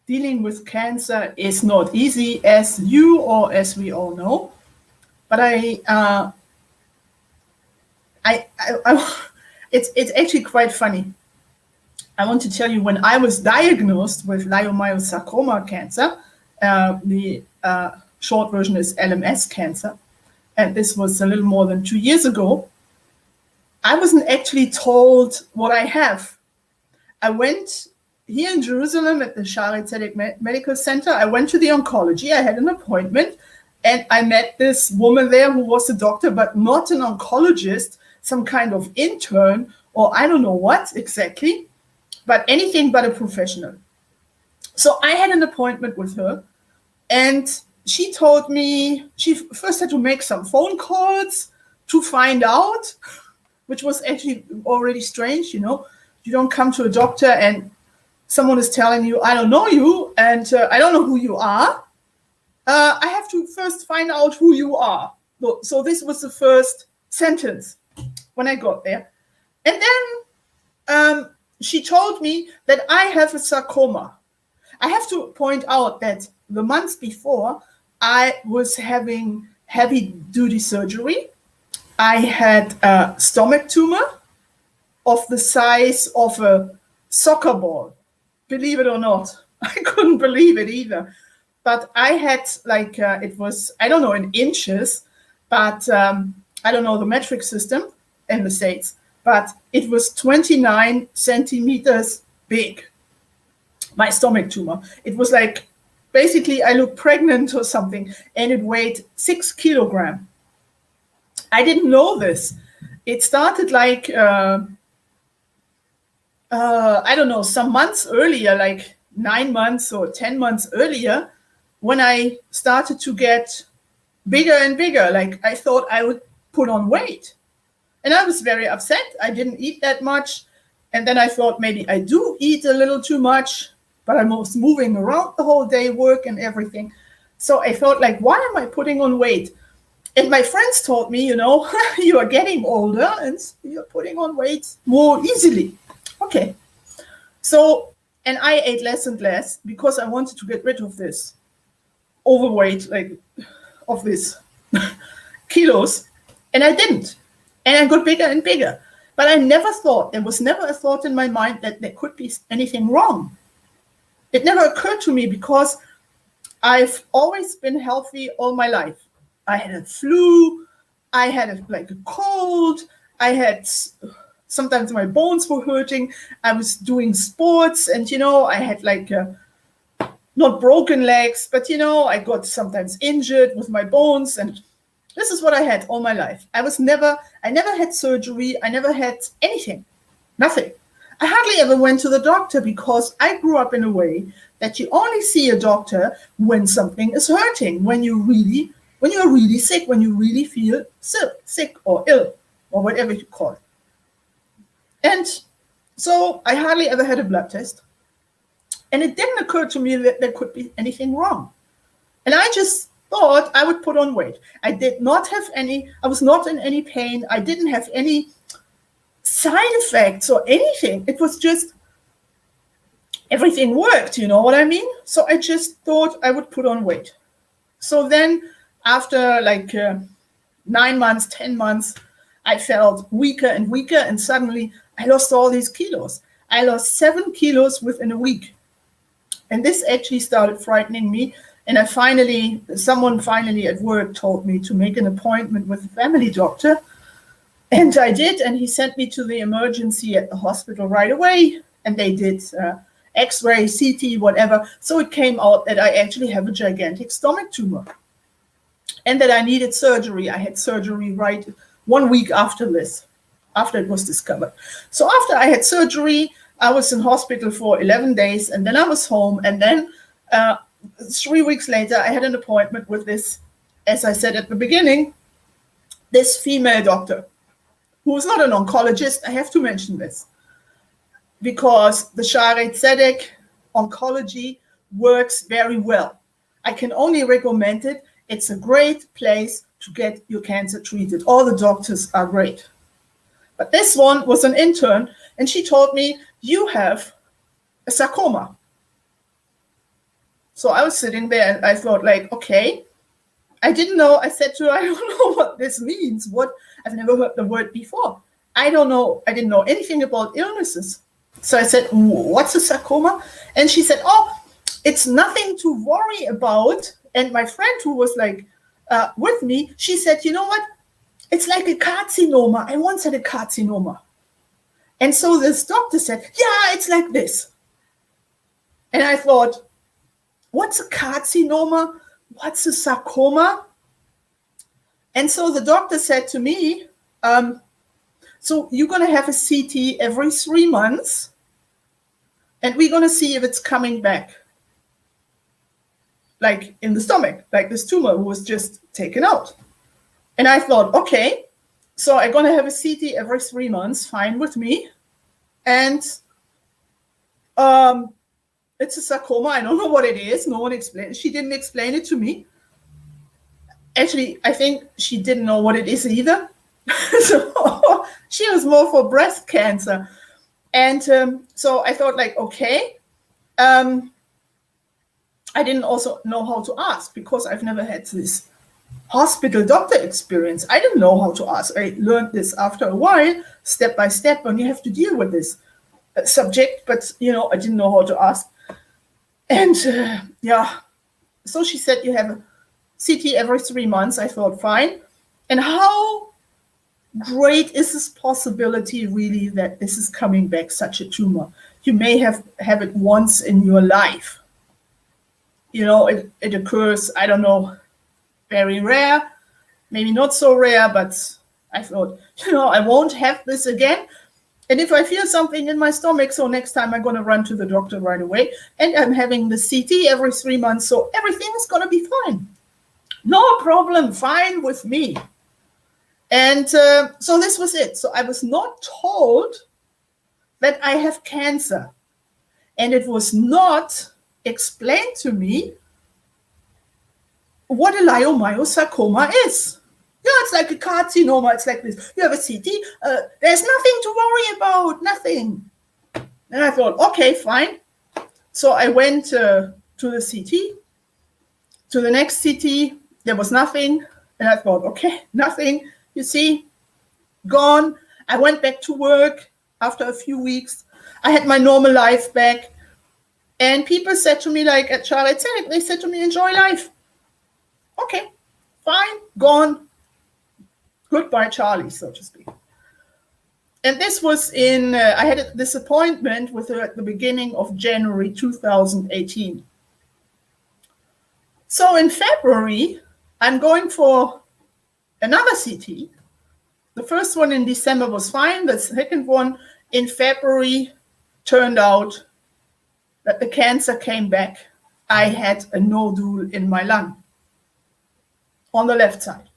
dealing with cancer is not easy, as you or as we all know. But it's actually quite funny. I want to tell you, when I was diagnosed with Leiomayosarcoma cancer, the short version is LMS cancer, and this was a little more than 2 years ago, I wasn't actually told what I have. I went here in Jerusalem at the Shaare Zedek Medical Center. I went to the oncology. I had an appointment, and I met this woman there who was a doctor, but not an oncologist, some kind of intern, or I don't know what exactly, but anything but a professional. So I had an appointment with her, and she told me she first had to make some phone calls to find out, which was actually already strange. You know, you don't come to a doctor and someone is telling you, I don't know you, and I don't know who you are. I have to first find out who you are. So this was the first sentence when I got there. And then she told me that I have a sarcoma. I have to point out that the months before, I was having heavy-duty surgery. I had a stomach tumor of the size of a soccer ball. Believe it or not. I couldn't believe it either. But I had it was, I don't know in inches, but I don't know the metric system in the States, but it was 29 centimeters big, my stomach tumor. It was like, basically I looked pregnant or something, and it weighed 6 kilograms. I didn't know this. It started like, I don't know, some months earlier, like 9 months or 10 months earlier, when I started to get bigger and bigger. Like I thought I would put on weight. And I was very upset. I didn't eat that much. And then I thought maybe I do eat a little too much, but I was moving around the whole day, work and everything. So I thought, like, why am I putting on weight? And my friends told me, you know, you are getting older and you're putting on weight more easily. Okay. So, and I ate less and less because I wanted to get rid of this overweight, like of this kilos. And I didn't. And I got bigger and bigger. But I never thought, there was never a thought in my mind that there could be anything wrong. It never occurred to me because I've always been healthy all my life. I had a flu, I had a cold, I had, sometimes my bones were hurting, I was doing sports, and, you know, I had not broken legs, but, you know, I got sometimes injured with my bones, and this is what I had all my life. I never had surgery, I never had anything, nothing. I hardly ever went to the doctor because I grew up in a way that you only see a doctor when something is hurting, when you're really sick, when you really feel sick or ill or whatever you call it. And so I hardly ever had a blood test. And it didn't occur to me that there could be anything wrong. And I just thought I would put on weight. I was not in any pain. I didn't have any side effects or anything. It was just, everything worked, you know what I mean? So I just thought I would put on weight. So then after 9 months, 10 months, I felt weaker and weaker, and suddenly I lost all these kilos. I lost 7 kilos within a week. And this actually started frightening me. And someone finally at work told me to make an appointment with a family doctor. And I did, and he sent me to the emergency at the hospital right away. And they did X-ray, CT, whatever. So it came out that I actually have a gigantic stomach tumor. And that I needed surgery. I had surgery right 1 week after this, after it was discovered. So after I had surgery, I was in hospital for 11 days, and then I was home. And then 3 weeks later, I had an appointment with this, as I said at the beginning, this female doctor, who is not an oncologist. I have to mention this, because the Shaare Zedek oncology works very well. I can only recommend it. It's a great place to get your cancer treated. All the doctors are great. But this one was an intern, and she told me, you have a sarcoma. So I was sitting there and I thought like, okay, I didn't know. I said to her, I don't know what this means. What? I've never heard the word before. I don't know. I didn't know anything about illnesses. So I said, what's a sarcoma? And she said, oh, it's nothing to worry about. And my friend who was like with me, she said, you know what? It's like a carcinoma. I once had a carcinoma. And so this doctor said, yeah, it's like this. And I thought, what's a carcinoma? What's a sarcoma? And so the doctor said to me, so you're going to have a CT every 3 months, and we're going to see if it's coming back, like in the stomach, like this tumor was just taken out. And I thought, okay, so I'm going to have a CT every 3 months, fine with me. And it's a sarcoma. I don't know what it is. No one explained. She didn't explain it to me. Actually, I think she didn't know what it is either. So she was more for breast cancer. And so I thought like, okay. I didn't also know how to ask because I've never had this hospital doctor experience. I didn't know how to ask. I learned this after a while, step by step, when you have to deal with this subject. But, you know, I didn't know how to ask. And yeah, so she said you have a CT every 3 months. I thought, fine. And how great is this possibility really that this is coming back, such a tumor? You may have it once in your life. You know, it occurs, I don't know, very rare, maybe not so rare, but I thought, you know, I won't have this again. And if I feel something in my stomach, so next time I'm going to run to the doctor right away. And I'm having the CT every 3 months, so everything is going to be fine. No problem, fine with me. And so this was it. So I was not told that I have cancer. And it was not explained to me what a leiomyosarcoma is. Yeah, it's like a carcinoma. It's like this. You have a CT. There's nothing to worry about. Nothing. And I thought, okay, fine. So I went to the CT. To the next CT, there was nothing. And I thought, okay, nothing. You see, gone. I went back to work after a few weeks. I had my normal life back. And people said to me, like at Charlotte Clinic, they said to me, enjoy life. Okay, fine, gone. Goodbye, Charlie, so to speak. And this was I had this appointment with her at the beginning of January 2018. So in February, I'm going for another CT. The first one in December was fine. The second one in February turned out that the cancer came back. I had a nodule in my lung on the left side.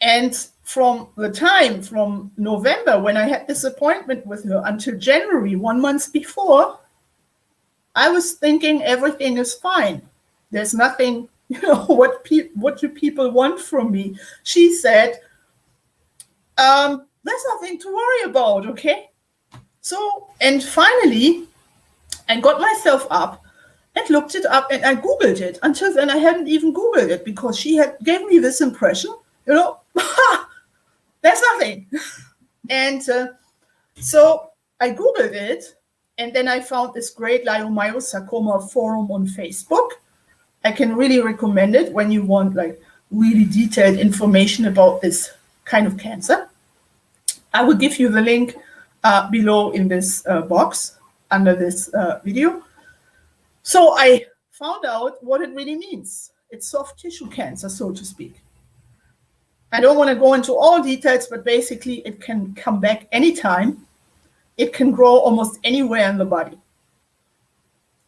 And from November, when I had this appointment with her, until January, 1 month before, I was thinking everything is fine. There's nothing, you know, what do people want from me? She said, there's nothing to worry about, okay? So, and finally, I got myself up and looked it up, and I Googled it. Until then, I hadn't even Googled it because she gave me this impression, you know, there's nothing. And so I Googled it, and then I found this great Leiomayosarcoma forum on Facebook. I can really recommend it when you want like really detailed information about this kind of cancer. I will give you the link below in this box under this video. So I found out what it really means. It's soft tissue cancer, so to speak. I don't want to go into all details, but basically it can come back anytime. It can grow almost anywhere in the body.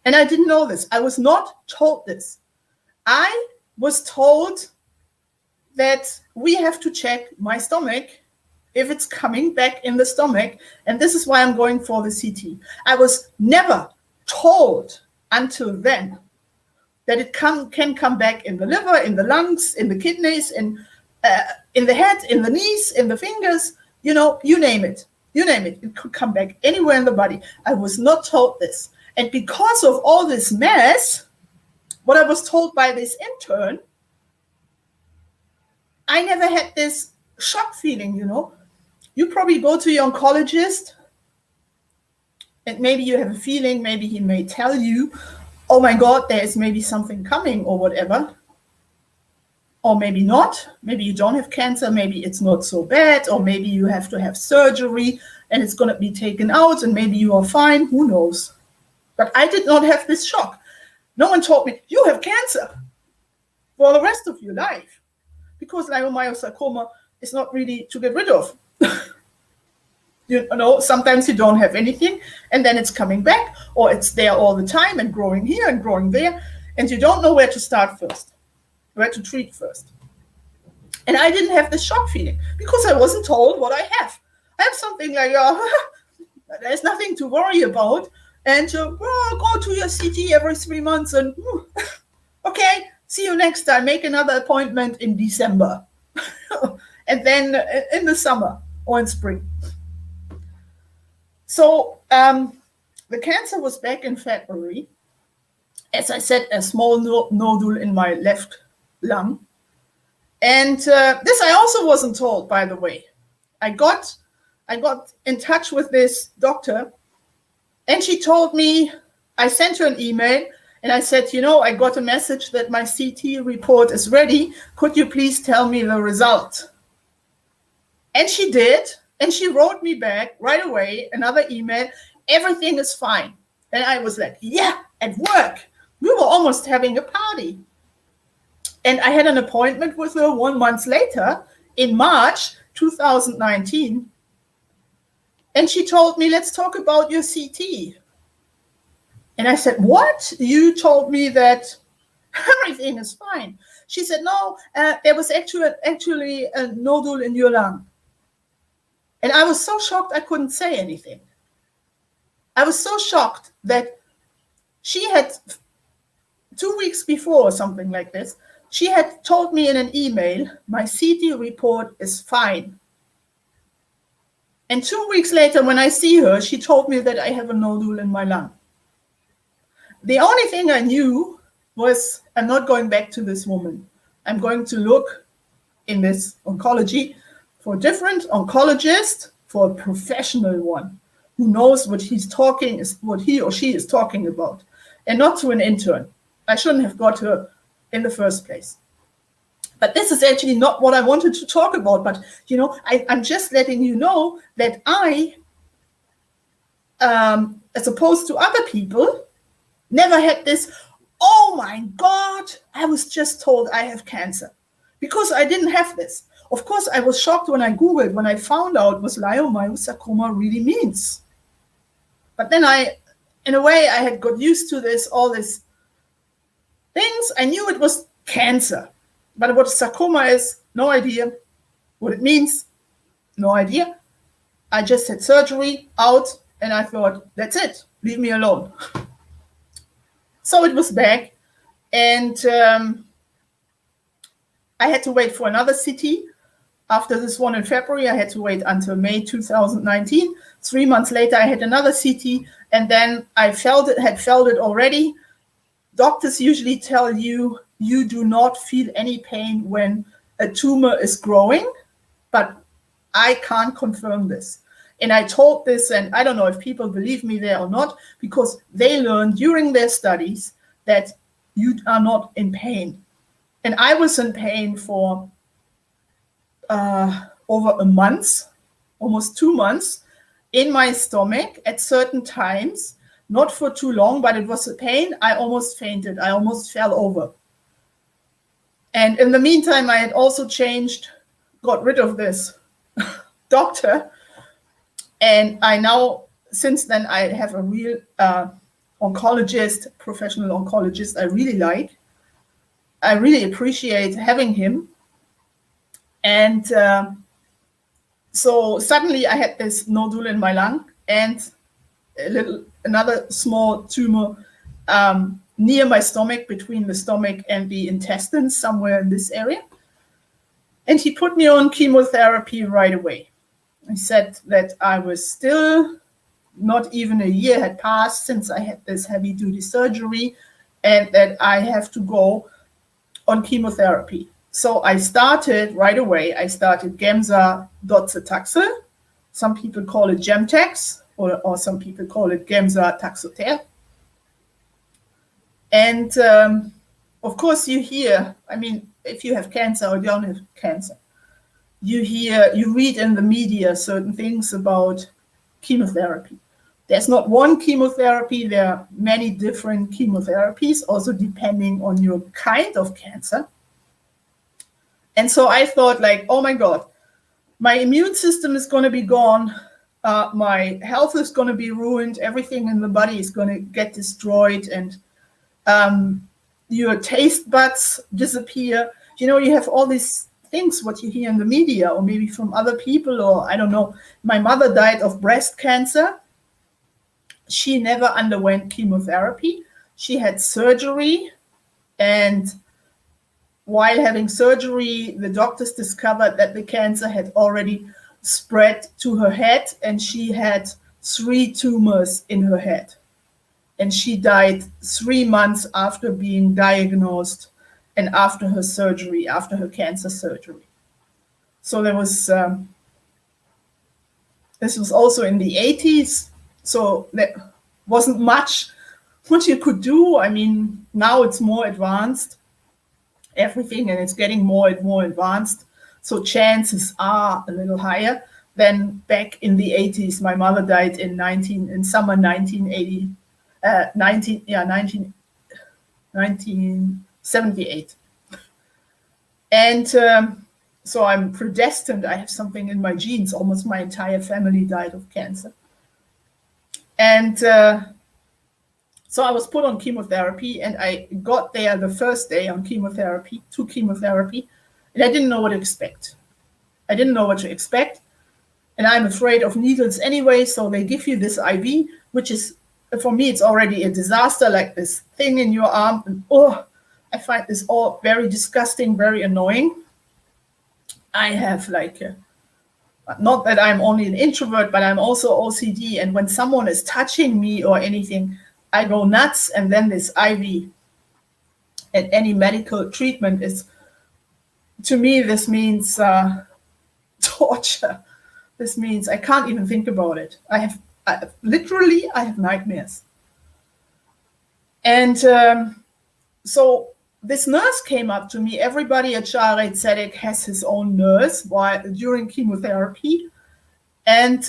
And I didn't know this. I was not told this. I was told that we have to check my stomach if it's coming back in the stomach. And this is why I'm going for the CT. I was never told until then that it can come back in the liver, in the lungs, in the kidneys, in the head, in the knees, in the fingers, you know, you name it. You name it. It could come back anywhere in the body. I was not told this. And because of all this mess, what I was told by this intern, I never had this shock feeling, you know. You probably go to your oncologist and maybe you have a feeling, maybe he may tell you, oh my God, there is maybe something coming or whatever. Or maybe not. Maybe you don't have cancer. Maybe it's not so bad. Or maybe you have to have surgery and it's going to be taken out and maybe you are fine. Who knows? But I did not have this shock. No one told me, you have cancer for the rest of your life. Because Leiomayosarcoma is not really to get rid of. You know, sometimes you don't have anything and then it's coming back, or it's there all the time and growing here and growing there, and you don't know where to start first, where to treat first. And I didn't have this shock feeling because I wasn't told what I have. I have something like, there's nothing to worry about, and go to your CT every 3 months and okay, see you next time. Make another appointment in December and then in the summer or in spring. So the cancer was back in February. As I said, a small nodule in my left lung. And this I also wasn't told, by the way. I got in touch with this doctor and she told me, I sent her an email and I said, you know, I got a message that my CT report is ready. Could you please tell me the result? And she did. And she wrote me back right away, another email, everything is fine. And I was like, yeah, at work. We were almost having a party. And I had an appointment with her 1 month later in March 2019. And she told me, let's talk about your CT. And I said, what? You told me that everything is fine. She said, no, there was actually a nodule in your lung. And I was so shocked I couldn't say anything. I was so shocked that she had 2 weeks before or something like this, she had told me in an email, my CT report is fine. And 2 weeks later, when I see her, she told me that I have a nodule in my lung. The only thing I knew was I'm not going back to this woman. I'm going to look in this oncology for a different oncologist, for a professional one who knows what what he or she is talking about, and not to an intern. I shouldn't have got her in the first place. But this is actually not what I wanted to talk about. But, you know, I'm just letting you know that I, as opposed to other people, never had this, oh my God, I was just told I have cancer. Because I didn't have this. Of course, I was shocked when I Googled, when I found out what leiomyosarcoma really means. But then in a way, I had got used to this, all these things. I knew it was cancer. But what sarcoma is, no idea. What it means, no idea. I just had surgery, out, and I thought, that's it. Leave me alone. So it was back. And I had to wait for another CT. After this one in February, I had to wait until May 2019. 3 months later, I had another CT, and then I had felt it already. Doctors usually tell you, you do not feel any pain when a tumor is growing, but I can't confirm this. And I told this, and I don't know if people believe me there or not, because they learned during their studies that you are not in pain. And I was in pain for over a month, almost 2 months, in my stomach at certain times, not for too long, but it was a pain. I almost fainted. I almost fell over. And in the meantime, I had also got rid of this doctor. And I now, since then, I have a real oncologist, professional oncologist I really like. I really appreciate having him. And so suddenly I had this nodule in my lung and another small tumor near my stomach, between the stomach and the intestines, somewhere in this area. And he put me on chemotherapy right away. He said that I was still not even a year had passed since I had this heavy duty surgery, and that I have to go on chemotherapy. So I started right away. I started Gemza docetaxel. Some people call it Gemtex, or some people call it Gemza taxotere. And of course, you hear, I mean, if you have cancer or don't have cancer, you read in the media certain things about chemotherapy. There's not one chemotherapy, there are many different chemotherapies, also depending on your kind of cancer. And so I thought, like, oh my God, my immune system is going to be gone. My health is going to be ruined. Everything in the body is going to get destroyed, and your taste buds disappear. You know, you have all these things, what you hear in the media, or maybe from other people, or I don't know. My mother died of breast cancer. She never underwent chemotherapy. She had surgery, and while having surgery, the doctors discovered that the cancer had already spread to her head, and she had 3 tumors in her head. And she died 3 months after being diagnosed and after her surgery, after her cancer surgery. So there was, this was also in the 80s. So there wasn't much what you could do. I mean, now it's more advanced, everything, and it's getting more and more advanced. So chances are a little higher than back in the 80s. My mother died in summer 1978. And so I'm predestined. I have something in my genes. Almost my entire family died of cancer. And so I was put on chemotherapy, and I got there the first day on chemotherapy, and I didn't know what to expect. And I'm afraid of needles anyway, so they give you this IV, which is, for me, it's already a disaster, like this thing in your arm. And I find this all very disgusting, very annoying. I have not that I'm only an introvert, but I'm also OCD. And when someone is touching me or anything, I go nuts. And then this IV and any medical treatment is, to me, this means torture. This means I can't even think about it. I have nightmares. And so this nurse came up to me. Everybody at Jared Zedek has his own nurse during chemotherapy. And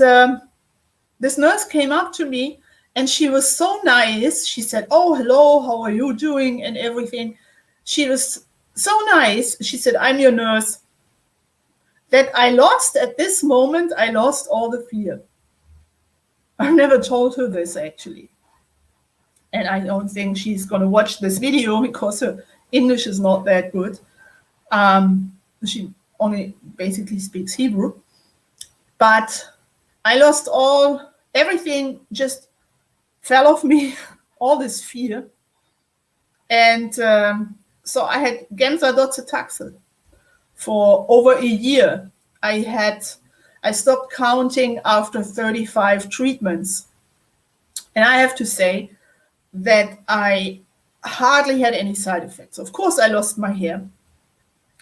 this nurse came up to me, and she was so nice. She said, "Oh, hello, how are you doing?" and everything. She was so nice. She said, "I'm your nurse." That at this moment, I lost all the fear. I've never told her this, actually. And I don't think she's going to watch this video because her English is not that good. She only basically speaks Hebrew. But I lost everything just fell off me, all this fear. And so I had Gemza docetaxel for over a year. I stopped counting after 35 treatments. And I have to say that I hardly had any side effects. Of course, I lost my hair.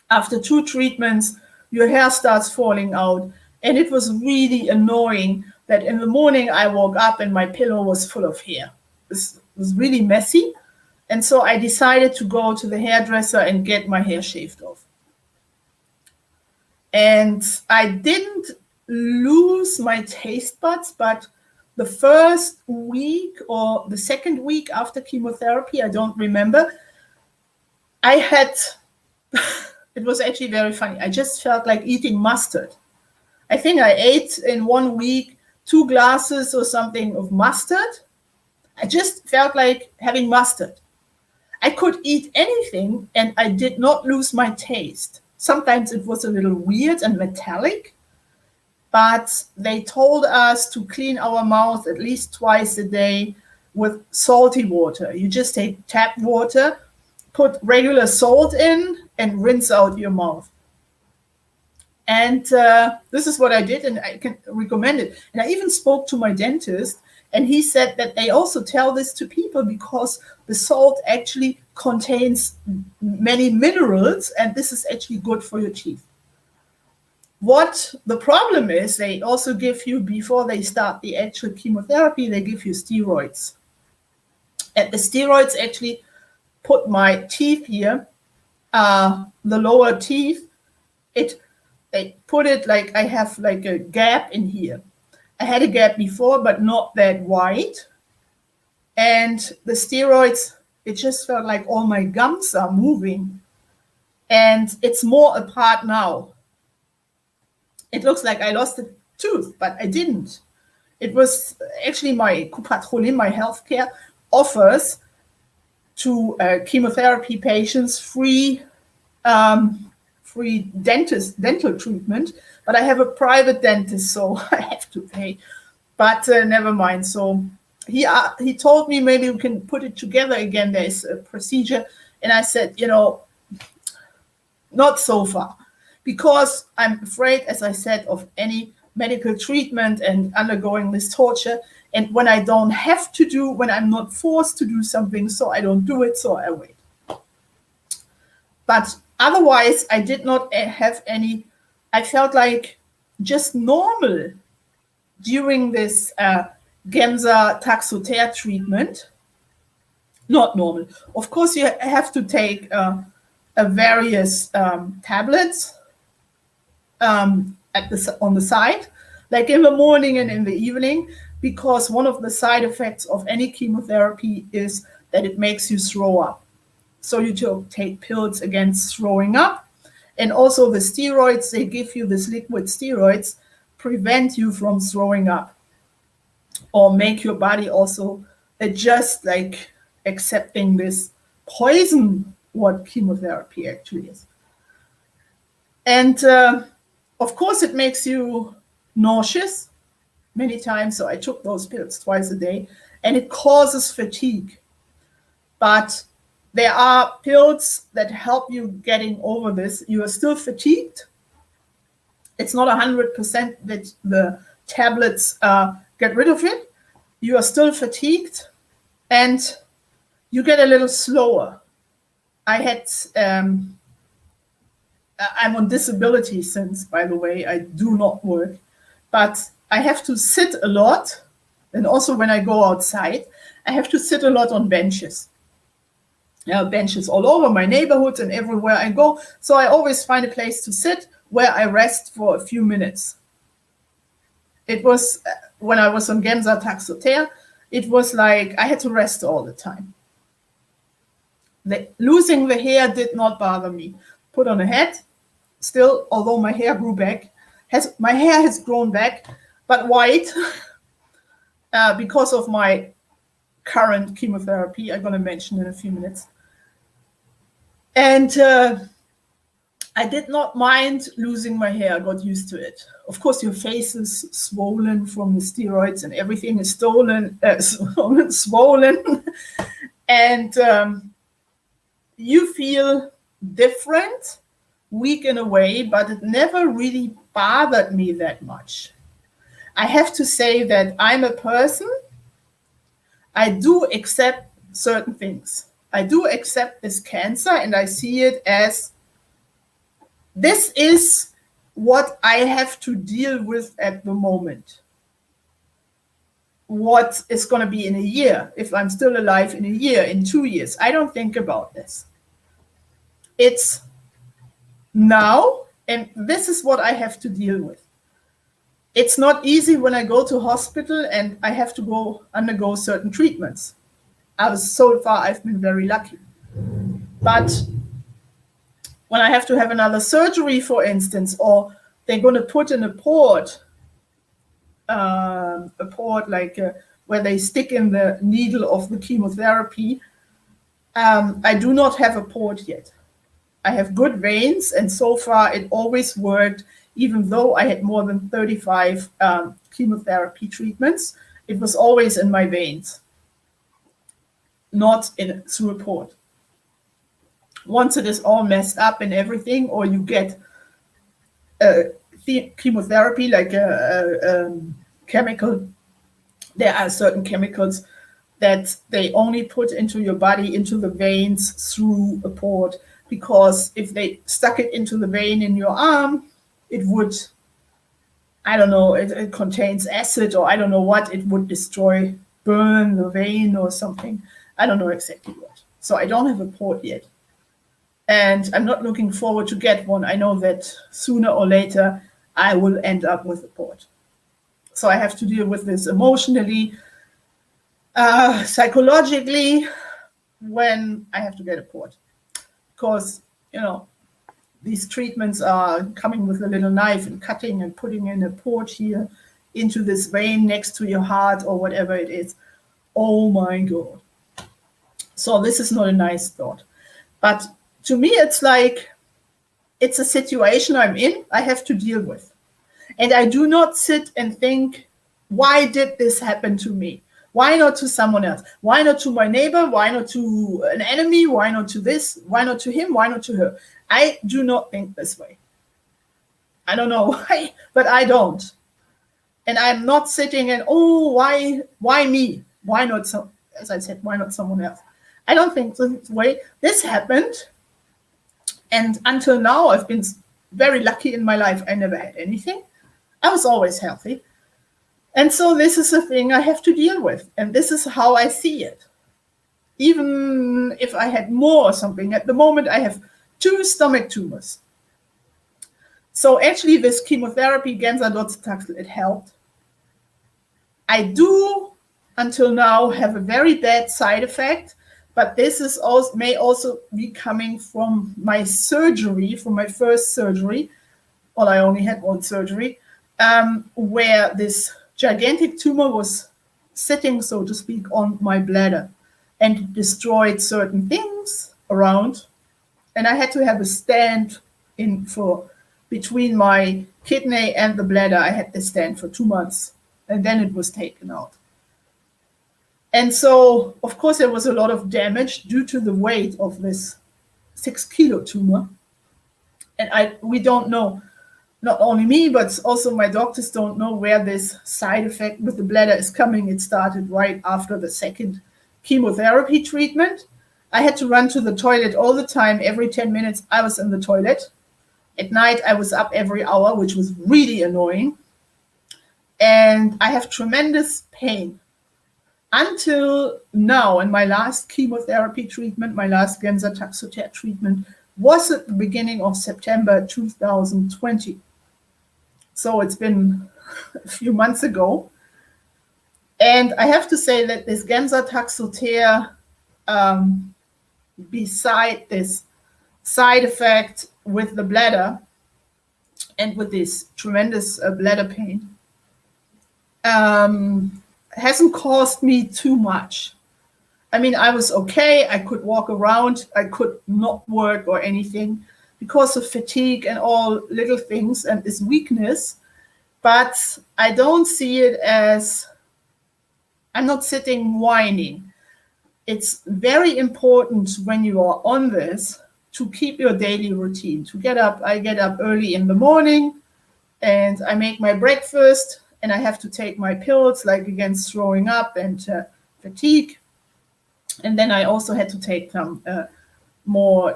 After 2 treatments, your hair starts falling out. And it was really annoying that in the morning I woke up and my pillow was full of hair. This was really messy. And so I decided to go to the hairdresser and get my hair shaved off. And I didn't lose my taste buds, but the first week or the second week after chemotherapy, I don't remember, it was actually very funny. I just felt like eating mustard. I think I ate in 1 week 2 glasses or something of mustard. I just felt like having mustard. I could eat anything and I did not lose my taste. Sometimes it was a little weird and metallic, but they told us to clean our mouth at least twice a day with salty water. You just take tap water, put regular salt in, and rinse out your mouth. And this is what I did, and I can recommend it. And I even spoke to my dentist, And he said that they also tell this to people because the salt actually contains many minerals, and this is actually good for your teeth. What the problem is, they also give you, before they start the actual chemotherapy, they give you steroids. And the steroids actually put my teeth here, the lower teeth, they put it like I have like a gap in here. I had a gap before, but not that wide. And the steroids, it just felt like all my gums are moving. And it's more apart now. It looks like I lost a tooth, but I didn't. It was actually my Coupatrolin, my healthcare, offers to chemotherapy patients free dental treatment, but I have a private dentist, so I have to pay. But never mind. So he told me maybe we can put it together again. There's a procedure, and I said, not so far, because I'm afraid, as I said, of any medical treatment and undergoing this torture. And when I don't have to do, when I'm not forced to do something, so I don't do it, so I wait. But otherwise, I did not have any, I felt like just normal during this Gemza Taxotere treatment. Not normal. Of course, you have to take various tablets on the side, like in the morning and in the evening, because one of the side effects of any chemotherapy is that it makes you throw up. So you take pills against throwing up. And also the steroids, they give you this liquid steroids, prevent you from throwing up or make your body also adjust, like accepting this poison, what chemotherapy actually is. And of course, it makes you nauseous many times. So I took those pills twice a day, and it causes fatigue. But there are pills that help you getting over this. You are still fatigued. It's not 100% that the tablets get rid of it. You are still fatigued, and you get a little slower. I'm on disability since, by the way, I do not work, but I have to sit a lot. And also when I go outside, I have to sit a lot on benches. Benches all over my neighborhood and everywhere I go. So I always find a place to sit where I rest for a few minutes. It was, when I was on Gemza Taxotere, it was like I had to rest all the time. Losing the hair did not bother me. Put on a hat, still, although my hair grew back, my hair has grown back, but white, because of my current chemotherapy, I'm going to mention in a few minutes. And I did not mind losing my hair. I got used to it. Of course, your face is swollen from the steroids and everything is swollen. And you feel different, weak in a way, but it never really bothered me that much. I have to say that I'm a person, I do accept certain things. I do accept this cancer, and I see it as, this is what I have to deal with at the moment. What is going to be in a year, if I'm still alive in a year, in 2 years, I don't think about this. It's now, and this is what I have to deal with. It's not easy when I go to hospital and I have to undergo certain treatments. So far, I've been very lucky. But when I have to have another surgery, for instance, or they're going to put in a port like where they stick in the needle of the chemotherapy, I do not have a port yet. I have good veins, and so far it always worked, even though I had more than 35 chemotherapy treatments. It was always in my veins, not through a port. Once it is all messed up and everything, or you get chemotherapy, like a chemical there are certain chemicals that they only put into your body, into the veins through a port, because if they stuck it into the vein in your arm, it would, I don't know, it contains acid or I don't know what, it would destroy, burn the vein or something. I don't know exactly what. So I don't have a port yet. And I'm not looking forward to get one. I know that sooner or later I will end up with a port. So I have to deal with this emotionally, psychologically, when I have to get a port. Because, these treatments are coming with a little knife and cutting and putting in a port here into this vein next to your heart or whatever it is. Oh my God. So this is not a nice thought. But to me, it's like, it's a situation I'm in, I have to deal with. And I do not sit and think, why did this happen to me? Why not to someone else? Why not to my neighbor? Why not to an enemy? Why not to this? Why not to him? Why not to her? I do not think this way. I don't know why, but I don't. And I'm not sitting and, oh, why me? Why not some, as I said, why not someone else? I don't think this way. This happened. And until now, I've been very lucky in my life. I never had anything. I was always healthy. And so this is a thing I have to deal with. And this is how I see it. Even if I had more or something, at the moment I have 2 stomach tumors. So actually this chemotherapy, Gemza-Docetaxel, it helped. I do, until now, have a very bad side effect, but this is also, may also be coming from my surgery, from my first surgery. Well, I only had one surgery, where this gigantic tumor was sitting, so to speak, on my bladder and destroyed certain things around. And I had to have a stand in for between my kidney and the bladder. I had this stand for 2 months, and then it was taken out. And so, of course, there was a lot of damage due to the weight of this 6-kilo tumor. And we don't know, not only me, but also my doctors don't know where this side effect with the bladder is coming. It started right after the second chemotherapy treatment. I had to run to the toilet all the time. Every 10 minutes, I was in the toilet. At night, I was up every hour, which was really annoying. And I have tremendous pain. Until now, in my last chemotherapy treatment, my last Gemza-Taxotere treatment was at the beginning of September 2020. So it's been a few months ago. And I have to say that this Gemza-Taxotere, beside this side effect with the bladder and with this tremendous bladder pain, hasn't caused me too much. I mean, I was okay. I could walk around. I could not work or anything because of fatigue and all little things and this weakness. But I don't see it as, I'm not sitting whining. It's very important when you are on this to keep your daily routine, to get up. I get up early in the morning and I make my breakfast, and I have to take my pills like against throwing up and fatigue. And then I also had to take some more,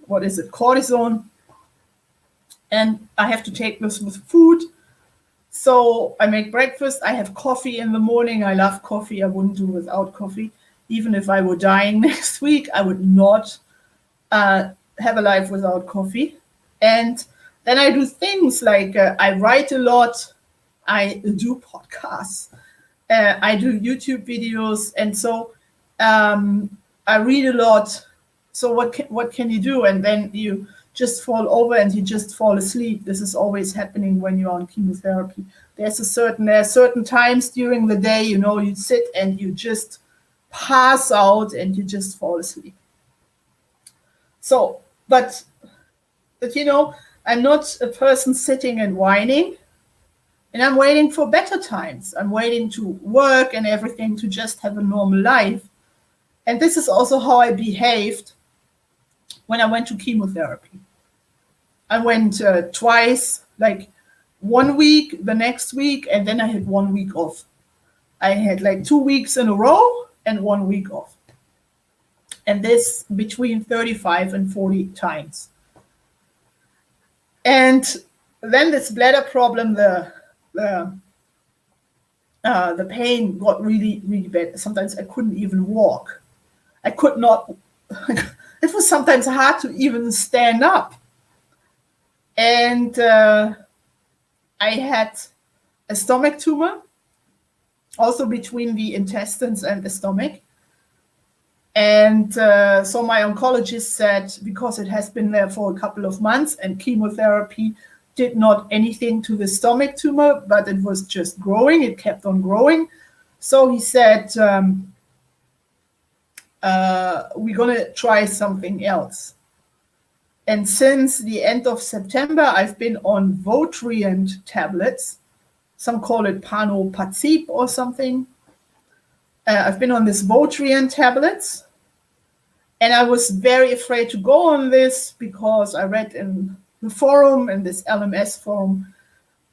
cortisone. And I have to take this with food. So I make breakfast. I have coffee in the morning. I love coffee. I wouldn't do without coffee. Even if I were dying next week, I would not have a life without coffee. And then I do things like I write a lot. I do podcasts. I do YouTube videos. And so I read a lot. So what can you do? And then you just fall over and you just fall asleep. This is always happening when you're on chemotherapy. There are certain times during the day, you sit and you just pass out and you just fall asleep. So, but I'm not a person sitting and whining, and I'm waiting for better times. I'm waiting to work and everything to just have a normal life. And this is also how I behaved when I went to chemotherapy. I went twice, like 1 week, the next week, and then I had 1 week off. I had like 2 weeks in a row and 1 week off. And this between 35 and 40 times. And then this bladder problem, the pain got really, really bad. Sometimes I couldn't even walk. I could not, it was sometimes hard to even stand up. And I had a stomach tumor, also between the intestines and the stomach. And so my oncologist said, because it has been there for a couple of months and chemotherapy did not anything to the stomach tumor, but it was just growing. It kept on growing. So he said, we're going to try something else. And since the end of September, I've been on Votrient tablets. Some call it Panopazib or something. I've been on this Votrient tablets. And I was very afraid to go on this because I read in the forum, in this LMS forum,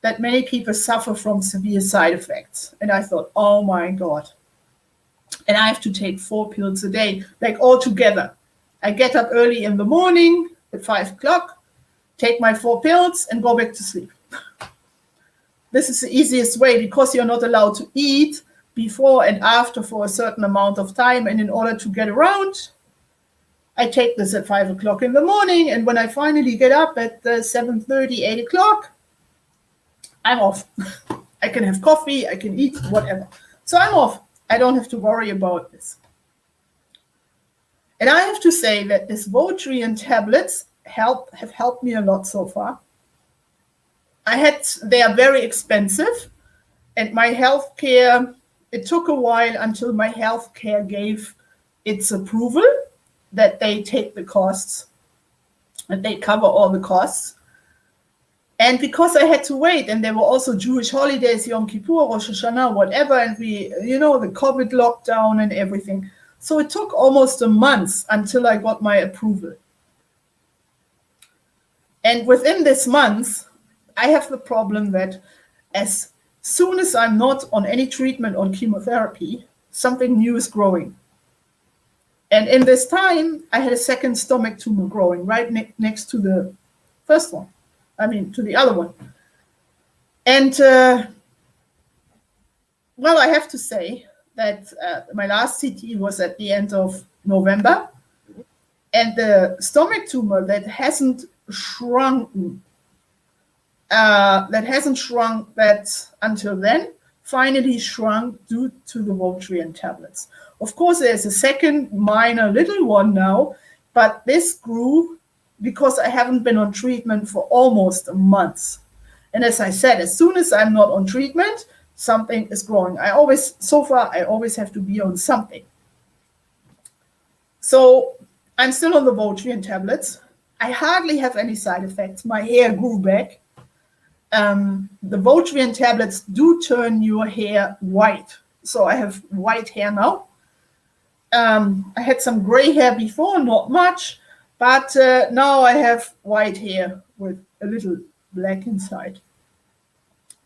that many people suffer from severe side effects. And I thought, oh my God. And I have to take 4 pills a day, like all together. I get up early in the morning at 5 o'clock, take my 4 pills and go back to sleep. This is the easiest way because you're not allowed to eat before and after for a certain amount of time. And in order to get around, I take this at 5 o'clock in the morning. And when I finally get up at 7:30, 8 o'clock, I'm off. I can have coffee, I can eat, whatever. So I'm off. I don't have to worry about this. And I have to say that this Votrient tablets have helped me a lot so far. They are very expensive, and my healthcare, it took a while until my healthcare gave its approval that they take the costs and they cover all the costs. And because I had to wait, and there were also Jewish holidays, Yom Kippur, Rosh Hashanah, whatever, and the COVID lockdown and everything. So it took almost a month until I got my approval. And within this month, I have the problem that as soon as I'm not on any treatment on chemotherapy, something new is growing. And in this time, I had a second stomach tumor growing right next to the first one. To the other one. And, well, I have to say that my last CT was at the end of November. And the stomach tumor that hasn't shrunk that until then, finally shrunk due to the Votrient tablets. Of course, there's a second minor little one now, but this grew because I haven't been on treatment for almost a month. And as I said, as soon as I'm not on treatment, something is growing. I always have to be on something. So I'm still on the Votrient tablets. I hardly have any side effects. My hair grew back. The Votrient tablets do turn your hair white. So I have white hair now. I had some gray hair before, not much. But now I have white hair with a little black inside.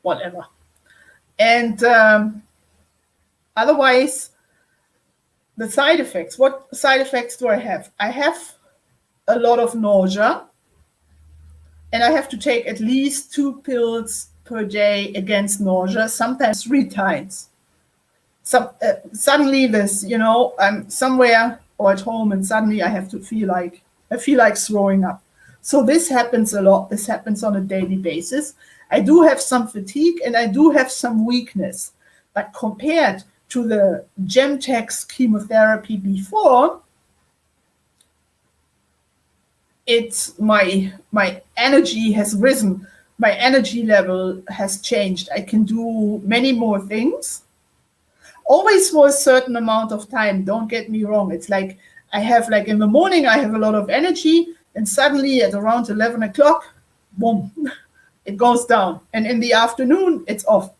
Whatever. And otherwise, the side effects. What side effects do I have? I have a lot of nausea. And I have to take at least 2 pills per day against nausea, sometimes 3 times. Suddenly this, I'm somewhere or at home and suddenly I feel like throwing up. So this happens a lot. This happens on a daily basis. I do have some fatigue and I do have some weakness. But compared to the Gemtex chemotherapy before, my energy has risen. My energy level has changed. I can do many more things. Always for a certain amount of time. Don't get me wrong. It's like I have in the morning, I have a lot of energy, and suddenly at around 11 o'clock, boom, it goes down. And in the afternoon, it's off.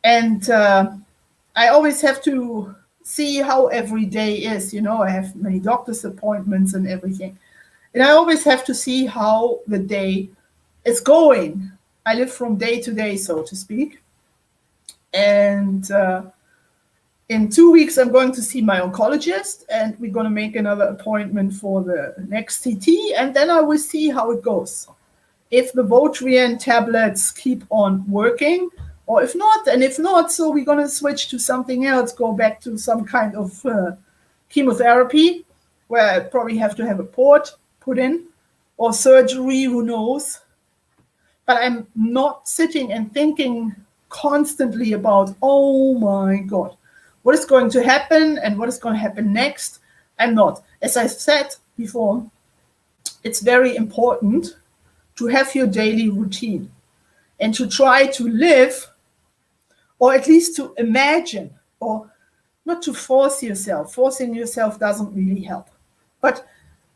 And I always have to see how every day is. I have many doctor's appointments and everything. And I always have to see how the day is going. I live from day to day, so to speak. And in 2 weeks, I'm going to see my oncologist, and we're going to make another appointment for the next CT, and then I will see how it goes. If the Votrient tablets keep on working, or if not, and if not, so we're going to switch to something else, go back to some kind of chemotherapy, where I probably have to have a port put in, or surgery, who knows. But I'm not sitting and thinking constantly about, oh my God, what is going to happen and what is going to happen next. I'm not. As I said before, it's very important to have your daily routine and to try to live, or at least to imagine, or not to force yourself. Forcing yourself doesn't really help. But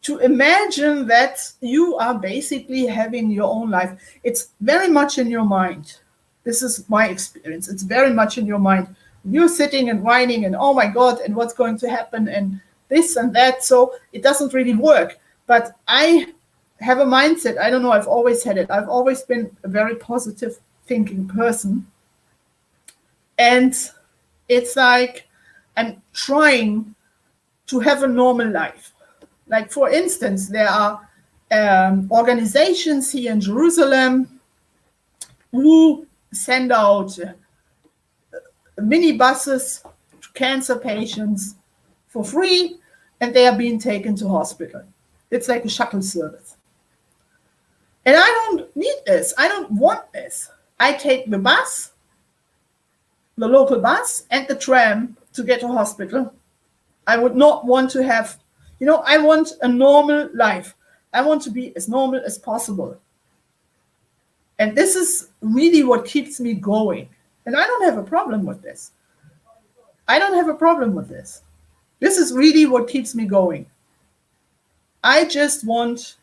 to imagine that you are basically having your own life. It's very much in your mind. This is my experience. It's very much in your mind. You're sitting and whining and, oh my God, and what's going to happen and this and that. So it doesn't really work. But I have a mindset. I don't know. I've always had it. I've always been a very positive thinking person. And it's like I'm trying to have a normal life. Like, for instance, there are organizations here in Jerusalem who send out minibuses to cancer patients for free, and they are being taken to hospital. It's like a shuttle service. And I don't need this. I don't want this. I take the bus, the local bus, and the tram to get to hospital. I would not want to have, I want a normal life. I want to be as normal as possible. And this is really what keeps me going. And I don't have a problem with this. I don't have a problem with this. This is really what keeps me going. I just want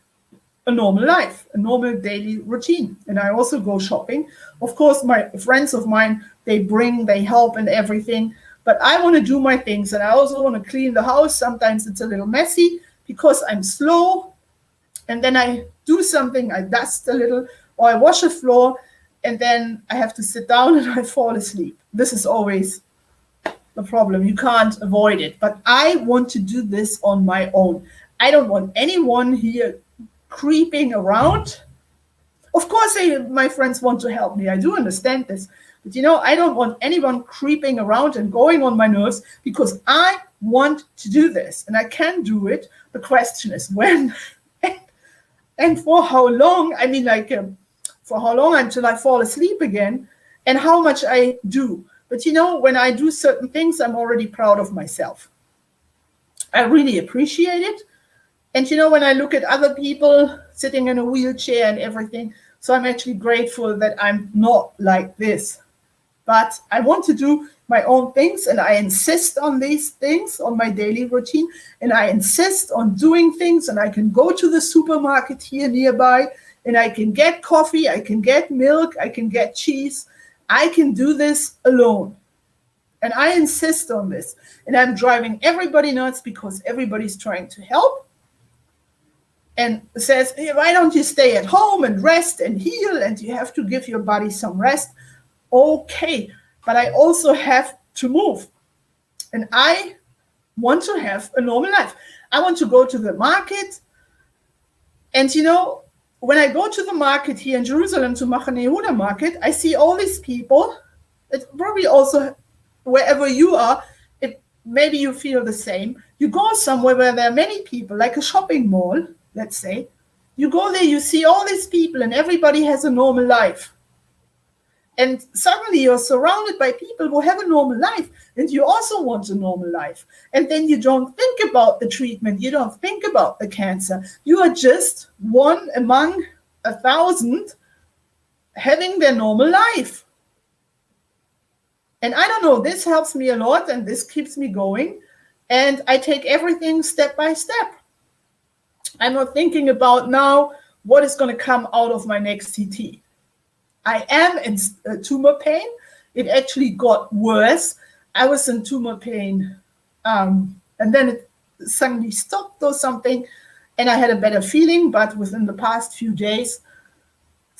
a normal life, a normal daily routine. And I also go shopping. Of course, my friends of mine, they help and everything. But I want to do my things, and I also want to clean the house. Sometimes it's a little messy because I'm slow. And then I do something, I dust a little, or I wash the floor, and then I have to sit down and I fall asleep. This is always the problem. You can't avoid it. But I want to do this on my own. I don't want anyone here creeping around. Of course, my friends want to help me. I do understand this. But I don't want anyone creeping around and going on my nerves, because I want to do this and I can do it. The question is when and for how long. I mean, for how long until I fall asleep again, and how much I do. But when I do certain things, I'm already proud of myself. I really appreciate it. And when I look at other people sitting in a wheelchair and everything, so I'm actually grateful that I'm not like this. But I want to do my own things, and I insist on these things, on my daily routine, and I insist on doing things, and I can go to the supermarket here nearby, and I can get coffee, I can get milk, I can get cheese. I can do this alone. And I insist on this. And I'm driving everybody nuts because everybody's trying to help and says, hey, why don't you stay at home and rest and heal, and you have to give your body some rest. Okay, but I also have to move. And I want to have a normal life. I want to go to the market. And when I go to the market here in Jerusalem, to Machane Yehuda market, I see all these people. It's probably also wherever you are, maybe you feel the same. You go somewhere where there are many people, like a shopping mall, let's say. You go there, you see all these people, and everybody has a normal life. And suddenly you're surrounded by people who have a normal life, and you also want a normal life. And then you don't think about the treatment. You don't think about the cancer. You are just one among 1,000 having their normal life. And I don't know, this helps me a lot, and this keeps me going. And I take everything step by step. I'm not thinking about now what is going to come out of my next CT. I am in tumor pain. It actually got worse. I was in tumor pain, and then it suddenly stopped or something, and I had a better feeling. But within the past few days,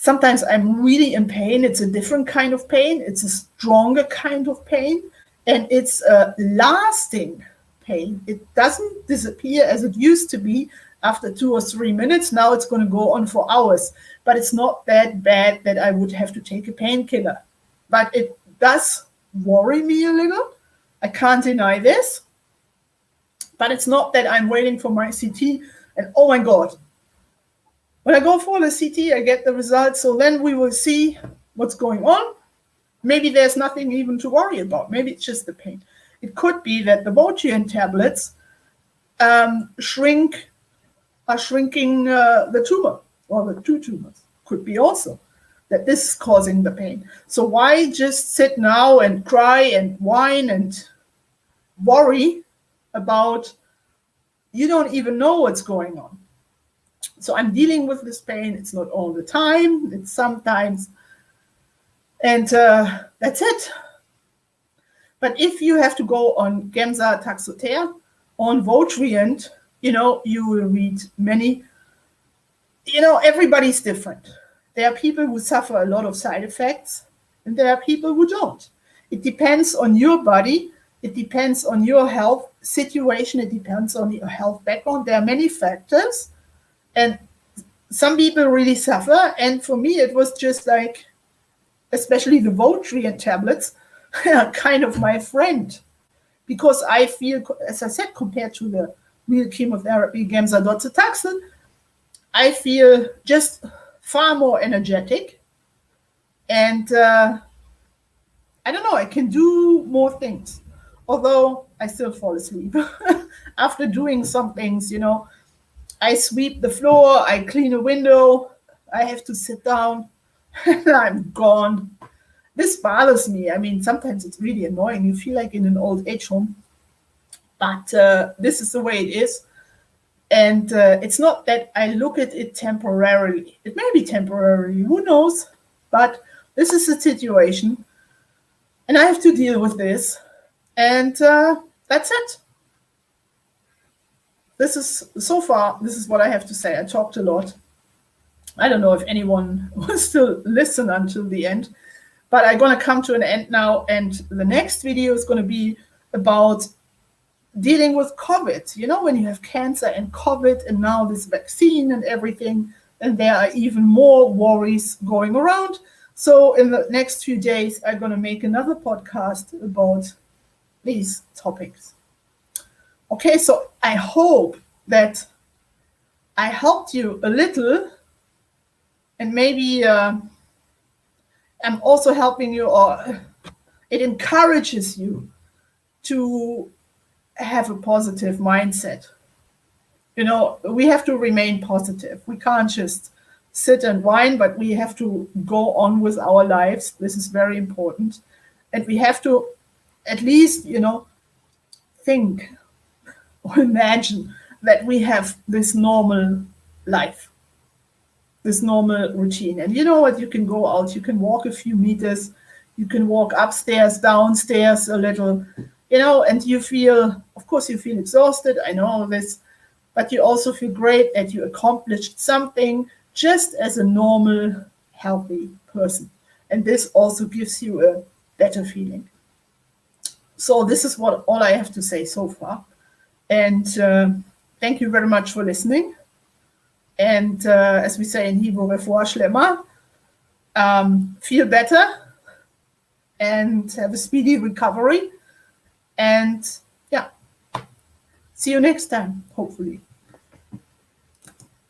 Sometimes I'm really in pain. It's a different kind of pain. It's a stronger kind of pain. And it's a lasting pain. It doesn't disappear as it used to be after 2 or 3 minutes. Now it's going to go on for hours. But it's not that bad that I would have to take a painkiller. But it does worry me a little. I can't deny this. But it's not that I'm waiting for my CT and, oh my God, when I go for the CT, I get the results. So then we will see what's going on. Maybe there's nothing even to worry about. Maybe it's just the pain. It could be that the Votrient tablets are shrinking the tumor, or the 2 tumors. Could be also that this is causing the pain. So why just sit now and cry and whine and worry about you don't even know what's going on? So I'm dealing with this pain. It's not all the time. It's sometimes. And that's it. But if you have to go on Gemza Taxotere, on Votrient, you will read many. Everybody's different. There are people who suffer a lot of side effects, and there are people who don't. It depends on your body. It depends on your health situation. It depends on your health background. There are many factors, and some people really suffer. And for me, it was just like, especially the Votrient tablets, are kind of my friend, because I feel, as I said, compared to the real chemotherapy, Gemza, I feel just far more energetic, and I don't know, I can do more things, although I still fall asleep after doing some things. I sweep the floor, I clean a window, I have to sit down, and I'm gone. This bothers me. I mean, sometimes it's really annoying. You feel like in an old age home, but this is the way it is. And it's not that I look at it temporarily. It may be temporary, who knows? But this is the situation, and I have to deal with this. And that's it. So far, this is what I have to say. I talked a lot. I don't know if anyone will still listen until the end, but I'm going to come to an end now. And the next video is going to be about dealing with COVID. When you have cancer and COVID and now this vaccine and everything, and there are even more worries going around. So in the next few days, I'm going to make another podcast about these topics. Okay, so I hope that I helped you a little, and maybe I'm also helping you, or it encourages you to have a positive mindset. We have to remain positive. We can't just sit and whine, but we have to go on with our lives. This is very important. And we have to at least, think or imagine that we have this normal life, this normal routine. And you know what? You can go out, you can walk a few meters, you can walk upstairs, downstairs a little, and you feel, of course, you feel exhausted. I know this, but you also feel great that you accomplished something just as a normal, healthy person. And this also gives you a better feeling. So this is all I have to say so far. And thank you very much for listening. And as we say in Hebrew, refuah shlema, feel better and have a speedy recovery. And yeah, see you next time, hopefully.